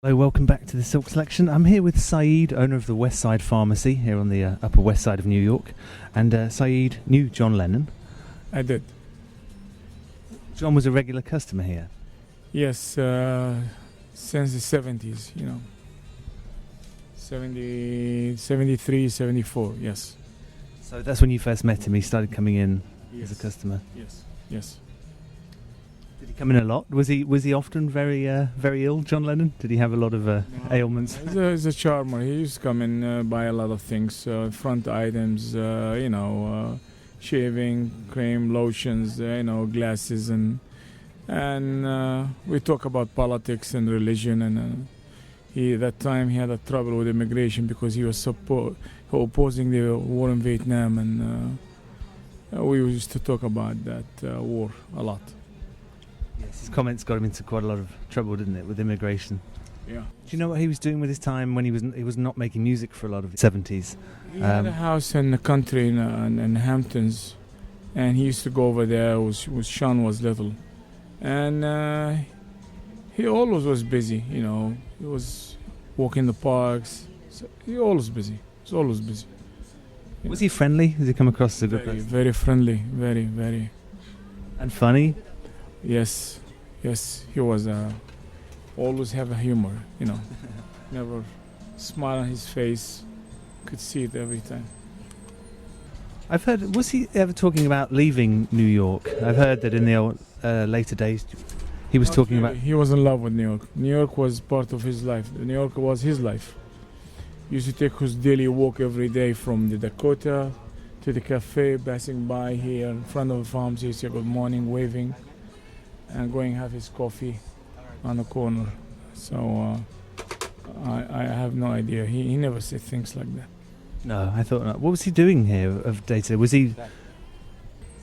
Hello, welcome back to the Silk Selection. I'm here with Saeed, owner of the West Side Pharmacy here on the Upper West Side of New York. And Saeed knew John Lennon. I did. John was a regular customer here. Yes, since the 70s, 73, 74, yes. So that's when you first met him. He started coming in Yes. as a customer. Yes. Did he come in a lot? Was he often very ill, John Lennon? Did he have a lot of ailments? He's a charmer. He used to come and buy a lot of things, front items, shaving, cream, lotions, glasses, and we talk about politics and religion. And that time he had a trouble with immigration because he was opposing the war in Vietnam, and we used to talk about that war a lot. Yes, his comments got him into quite a lot of trouble, didn't it, with immigration? Yeah. Do you know what he was doing with his time when he was not making music for a lot of the 70s? He had a house in the country in Hamptons, and he used to go over there when Sean was little. And he always was busy, He was walking the parks. So he always busy. He was always busy. Yeah. Was he friendly? Did he come across as a good Very, person? very friendly, very, very. And funny? Yes, he was always have a humor, Never smile on his face. Could see it every time. I've heard, was he ever talking about leaving New York? I've heard that in the old, later days he was Not talking really. about... He was in love with New York. New York was part of his life. New York was his life. He used to take his daily walk every day from the Dakota to the cafe, passing by here in front of the farms. He used to say good morning, waving, and going have his coffee on the corner. So I have no idea. He never said things like that. No, I thought not. What was he doing here of day to day? Was he...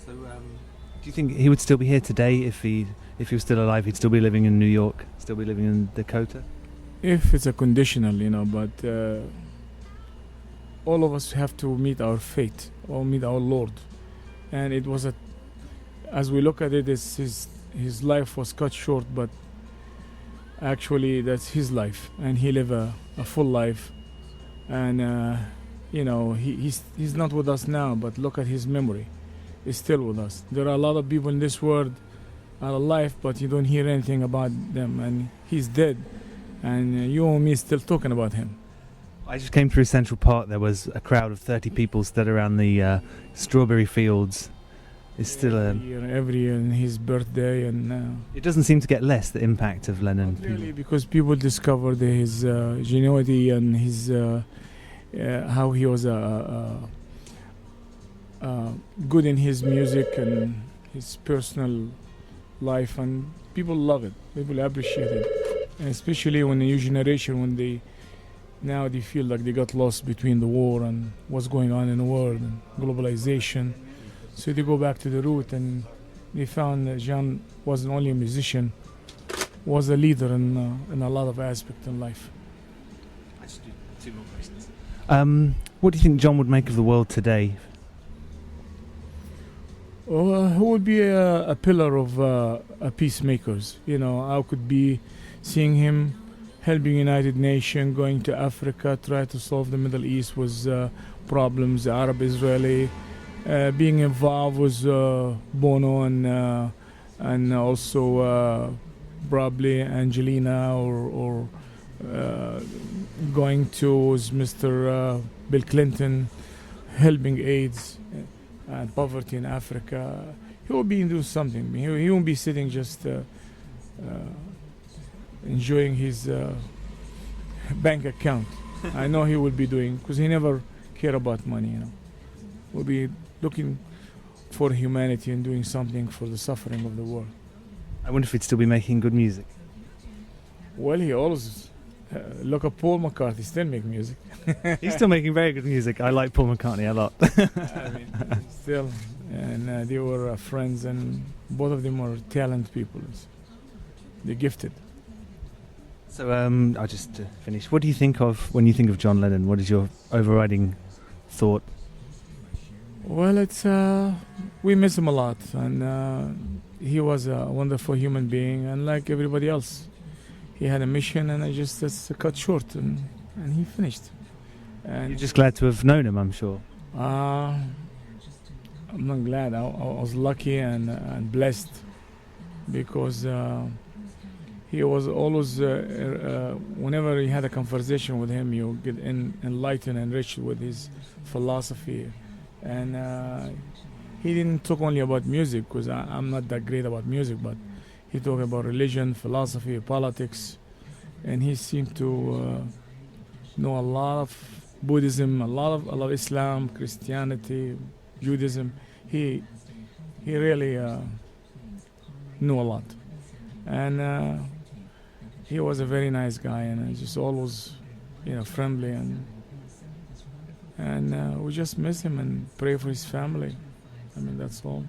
So, do you think he would still be here today if he was still alive? He'd still be living in New York, still be living in Dakota? If it's a conditional, but all of us have to meet our fate or meet our Lord. And it was as we look at it, his life was cut short, but actually that's his life, and he lived a full life. And he's not with us now, but look at his memory. It's still with us. There are a lot of people in this world are alive, but you don't hear anything about them, and he's dead, and you and me still talking about him. I just came through Central Park. There was a crowd of 30 people stood around the strawberry fields. It's still every year in his birthday, and it doesn't seem to get less, the impact of Lennon. really, because people discovered his genuity and his how he was good in his music and his personal life, and people love it. People appreciate it, and especially when the new generation, when they feel like they got lost between the war and what's going on in the world and globalization. So they go back to the root, and they found that John wasn't only a musician, was a leader in a lot of aspects in life. I just do 2 more questions. What do you think John would make of the world today? Well, who would be a pillar of peacemakers? I could be seeing him helping United Nations, going to Africa, try to solve the Middle East with problems, Arab-Israeli, being involved with Bono and also probably Angelina or going to Mr. Bill Clinton, helping AIDS and poverty in Africa. He will be doing something. He won't be sitting just enjoying his bank account. I know he will be doing, because he never cared about money. Will be looking for humanity and doing something for the suffering of the world. I wonder if he'd still be making good music. Well, he always look at Paul McCartney, still make music. He's still making very good music. I like Paul McCartney a lot. Still, and they were friends, and both of them are talented people. They're gifted. So I'll just finish. What do you think of when you think of John Lennon? What is your overriding thought? Well, it's we miss him a lot, and he was a wonderful human being, and like everybody else, he had a mission, and I just cut short, and he finished. And You're just glad to have known him, I'm sure. I'm not glad. I was lucky and blessed, because he was always, whenever you had a conversation with him, you get enlightened and enriched with his philosophy. And he didn't talk only about music, because I'm not that great about music, but he talked about religion, philosophy, politics, and he seemed to know a lot of Buddhism, a lot of Islam, Christianity, Judaism. He really knew a lot, and he was a very nice guy, and just always, friendly, and we just miss him and pray for his family. I mean, that's all.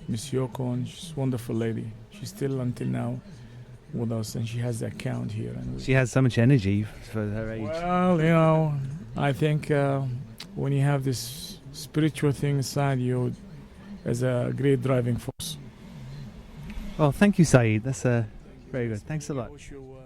Miss Yoko, and she's a wonderful lady. She's still until now with us, and she has the account here. And She has so much energy for her age. well, I think when you have this spiritual thing inside you, as a great driving force. Well, thank you, Saeed. That's very good. Thanks a lot. I wish you